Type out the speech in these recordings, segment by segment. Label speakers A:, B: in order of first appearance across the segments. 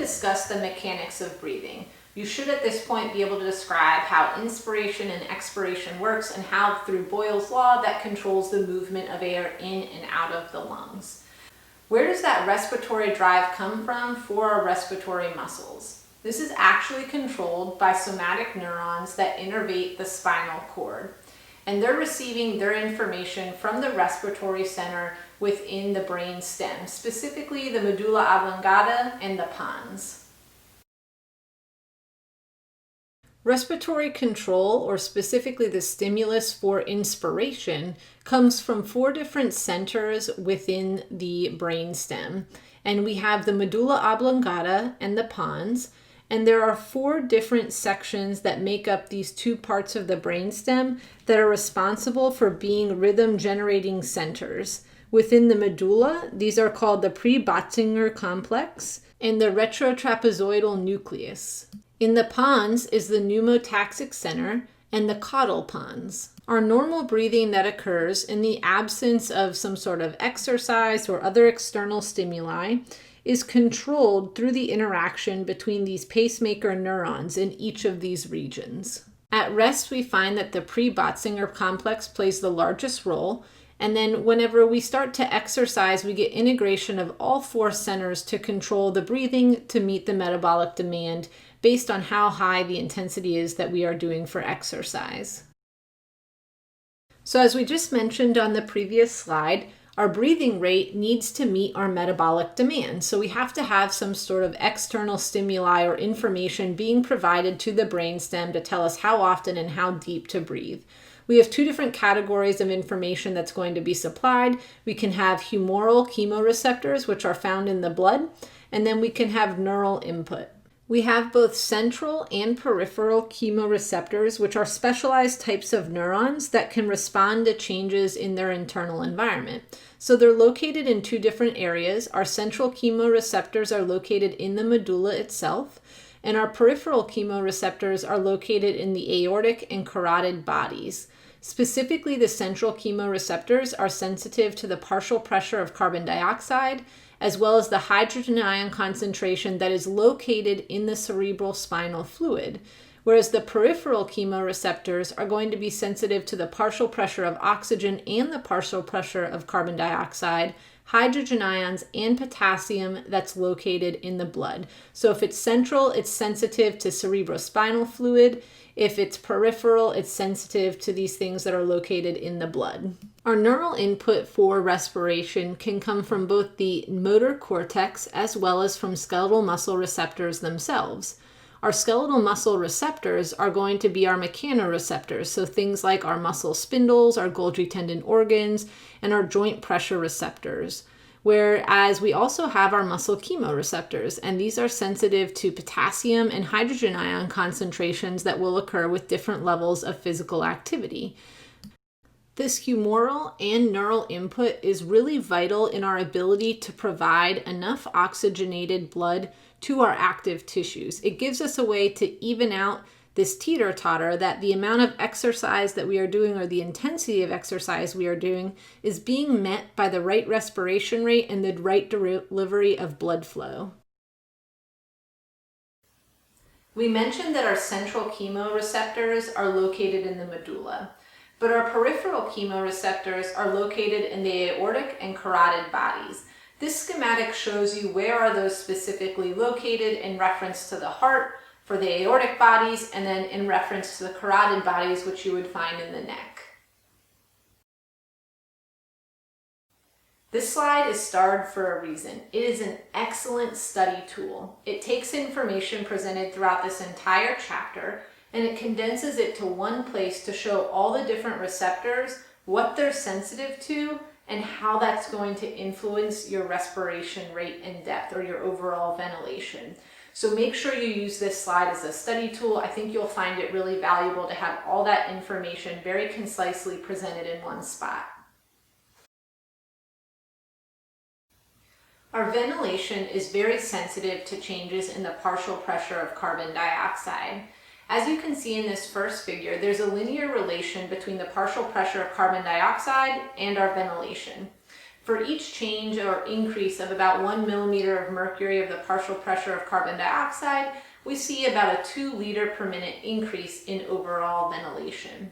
A: discuss the mechanics of breathing. You should at this point be able to describe how inspiration and expiration works and how through Boyle's law that controls the movement of air in and out of the lungs. Where does that respiratory drive come from for our respiratory muscles? This is actually controlled by somatic neurons that innervate the spinal cord. And they're receiving their information from the respiratory center within the brain stem, specifically the medulla oblongata and the pons. Respiratory control, or specifically the stimulus for inspiration, comes from 4 different centers within the brain stem. And we have the medulla oblongata and the pons. And there are 4 different sections that make up these 2 parts of the brainstem that are responsible for being rhythm-generating centers. Within the medulla, these are called the pre-Botzinger complex and the retrotrapezoidal nucleus. In the pons is the pneumotaxic center and the caudal pons. Our normal breathing that occurs in the absence of some sort of exercise or other external stimuli is controlled through the interaction between these pacemaker neurons in each of these regions. At rest, we find that the pre-Botzinger complex plays the largest role, and then whenever we start to exercise, we get integration of all 4 centers to control the breathing to meet the metabolic demand based on how high the intensity is that we are doing for exercise. So as we just mentioned on the previous slide, our breathing rate needs to meet our metabolic demand. So we have to have some sort of external stimuli or information being provided to the brainstem to tell us how often and how deep to breathe. We have 2 different categories of information that's going to be supplied. We can have humoral chemoreceptors, which are found in the blood, and then we can have neural input. We have both central and peripheral chemoreceptors, which are specialized types of neurons that can respond to changes in their internal environment. So they're located in 2 different areas. Our central chemoreceptors are located in the medulla itself, and our peripheral chemoreceptors are located in the aortic and carotid bodies. Specifically, the central chemoreceptors are sensitive to the partial pressure of carbon dioxide, as well as the hydrogen ion concentration that is located in the cerebral spinal fluid, whereas the peripheral chemoreceptors are going to be sensitive to the partial pressure of oxygen and the partial pressure of carbon dioxide, hydrogen ions, and potassium that's located in the blood. So if it's central, it's sensitive to cerebrospinal fluid. If it's peripheral, it's sensitive to these things that are located in the blood. Our neural input for respiration can come from both the motor cortex as well as from skeletal muscle receptors themselves. Our skeletal muscle receptors are going to be our mechanoreceptors, so things like our muscle spindles, our Golgi tendon organs, and our joint pressure receptors. Whereas we also have our muscle chemoreceptors, and these are sensitive to potassium and hydrogen ion concentrations that will occur with different levels of physical activity. This humoral and neural input is really vital in our ability to provide enough oxygenated blood to our active tissues. It gives us a way to even out this teeter-totter that the amount of exercise that we are doing or the intensity of exercise we are doing is being met by the right respiration rate and the right delivery of blood flow. We mentioned that our central chemoreceptors are located in the medulla, but our peripheral chemoreceptors are located in the aortic and carotid bodies. This schematic shows you where are those specifically located in reference to the heart, for the aortic bodies, and then in reference to the carotid bodies, which you would find in the neck. This slide is starred for a reason. It is an excellent study tool. It takes information presented throughout this entire chapter, and it condenses it to one place to show all the different receptors, what they're sensitive to, and how that's going to influence your respiration rate and depth, or your overall ventilation. So make sure you use this slide as a study tool. I think you'll find it really valuable to have all that information very concisely presented in one spot. Our ventilation is very sensitive to changes in the partial pressure of carbon dioxide. As you can see in this first figure, there's a linear relation between the partial pressure of carbon dioxide and our ventilation. For each change or increase of about 1 millimeter of mercury of the partial pressure of carbon dioxide, we see about a 2 liter per minute increase in overall ventilation.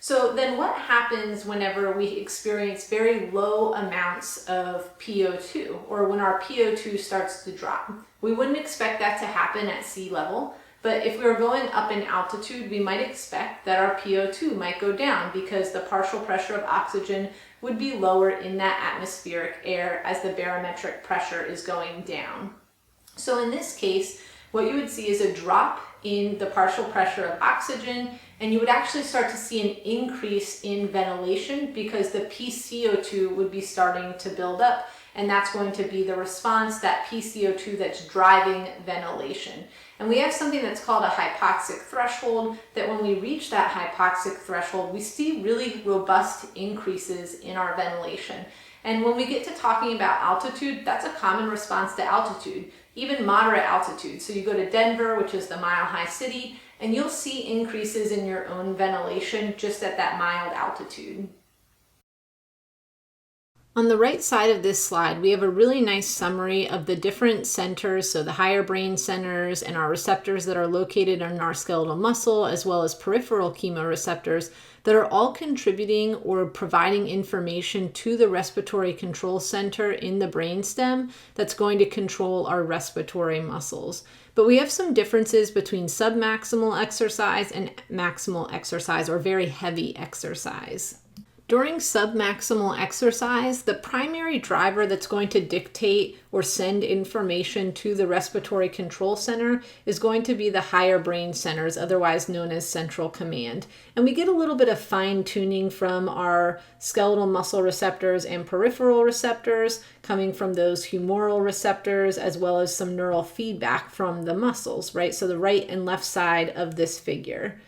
A: So then what happens whenever we experience very low amounts of PO2, or when our PO2 starts to drop? We wouldn't expect that to happen at sea level, but if we were going up in altitude, we might expect that our PO2 might go down because the partial pressure of oxygen would be lower in that atmospheric air as the barometric pressure is going down. So in this case, what you would see is a drop in the partial pressure of oxygen, and you would actually start to see an increase in ventilation because the PCO2 would be starting to build up, and that's going to be the response, that PCO2 that's driving ventilation. And we have something that's called a hypoxic threshold, that when we reach that hypoxic threshold, we see really robust increases in our ventilation. And when we get to talking about altitude, that's a common response to altitude, even moderate altitude. So you go to Denver, which is the mile-high city, and you'll see increases in your own ventilation just at that mild altitude. On the right side of this slide, we have a really nice summary of the different centers, so the higher brain centers and our receptors that are located in our skeletal muscle, as well as peripheral chemoreceptors that are all contributing or providing information to the respiratory control center in the brainstem that's going to control our respiratory muscles. But we have some differences between submaximal exercise and maximal exercise, or very heavy exercise. During submaximal exercise, the primary driver that's going to dictate or send information to the respiratory control center is going to be the higher brain centers, otherwise known as central command. And we get a little bit of fine tuning from our skeletal muscle receptors and peripheral receptors, coming from those humoral receptors, as well as some neural feedback from the muscles, right? So the right and left side of this figure.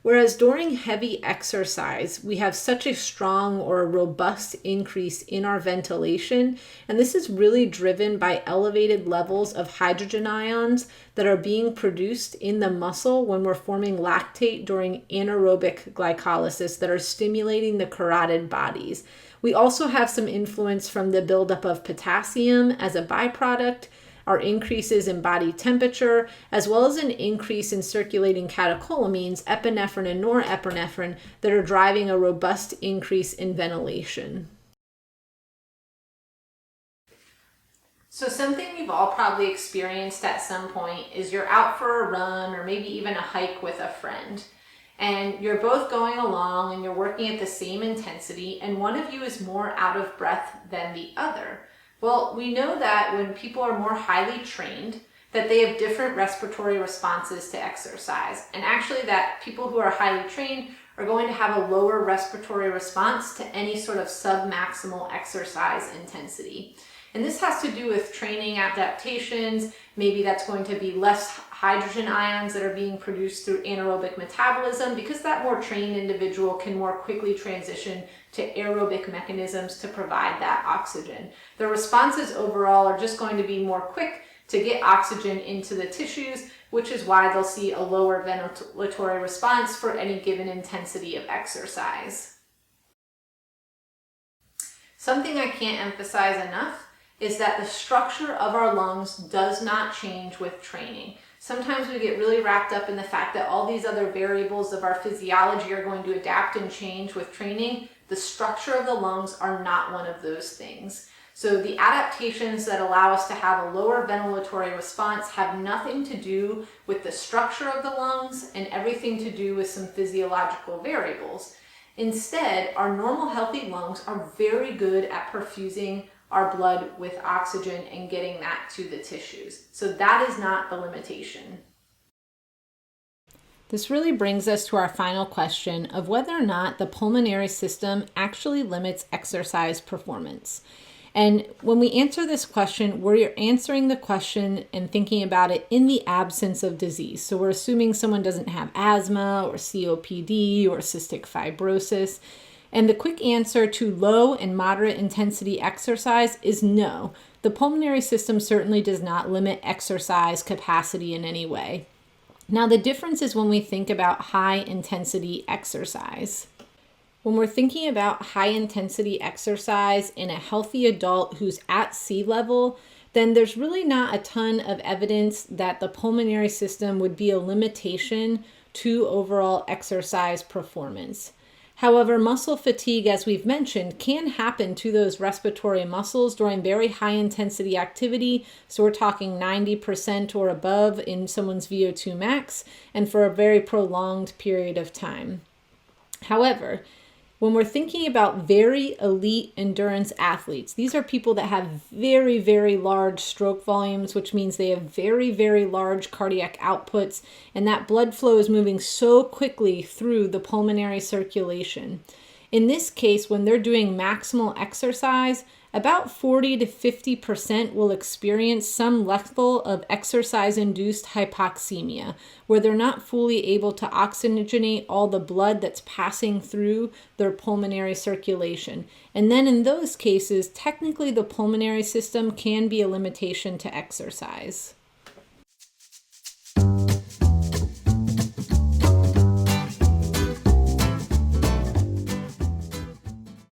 A: Whereas during heavy exercise, we have such a strong or robust increase in our ventilation, and this is really driven by elevated levels of hydrogen ions that are being produced in the muscle when we're forming lactate during anaerobic glycolysis that are stimulating the carotid bodies. We also have some influence from the buildup of potassium as a byproduct, our increases in body temperature, as well as an increase in circulating catecholamines, epinephrine and norepinephrine, that are driving a robust increase in ventilation. So something we've all probably experienced at some point is you're out for a run or maybe even a hike with a friend, and you're both going along and you're working at the same intensity, and one of you is more out of breath than the other. Well, we know that when people are more highly trained, that they have different respiratory responses to exercise. And actually that people who are highly trained are going to have a lower respiratory response to any sort of submaximal exercise intensity. And this has to do with training adaptations. Maybe that's going to be less hydrogen ions that are being produced through anaerobic metabolism, because that more trained individual can more quickly transition to aerobic mechanisms to provide that oxygen. The responses overall are just going to be more quick to get oxygen into the tissues, which is why they'll see a lower ventilatory response for any given intensity of exercise. Something I can't emphasize enough is that the structure of our lungs does not change with training. Sometimes we get really wrapped up in the fact that all these other variables of our physiology are going to adapt and change with training. The structure of the lungs are not one of those things. So the adaptations that allow us to have a lower ventilatory response have nothing to do with the structure of the lungs and everything to do with some physiological variables. Instead, our normal healthy lungs are very good at perfusing our blood with oxygen and getting that to the tissues. So that is not the limitation. This really brings us to our final question of whether or not the pulmonary system actually limits exercise performance. And when we answer this question, we're answering the question and thinking about it in the absence of disease. So we're assuming someone doesn't have asthma or COPD or cystic fibrosis. And the quick answer to low and moderate intensity exercise is no. The pulmonary system certainly does not limit exercise capacity in any way. Now, the difference is when we think about high intensity exercise. When we're thinking about high intensity exercise in a healthy adult who's at sea level, then there's really not a ton of evidence that the pulmonary system would be a limitation to overall exercise performance. However, muscle fatigue, as we've mentioned, can happen to those respiratory muscles during very high intensity activity. So we're talking 90% or above in someone's VO2 max and for a very prolonged period of time. However, when we're thinking about very elite endurance athletes, these are people that have very, very large stroke volumes, which means they have very, very large cardiac outputs, and that blood flow is moving so quickly through the pulmonary circulation. In this case, when they're doing maximal exercise, about 40 to 50% will experience some level of exercise-induced hypoxemia, where they're not fully able to oxygenate all the blood that's passing through their pulmonary circulation. And then in those cases, technically the pulmonary system can be a limitation to exercise.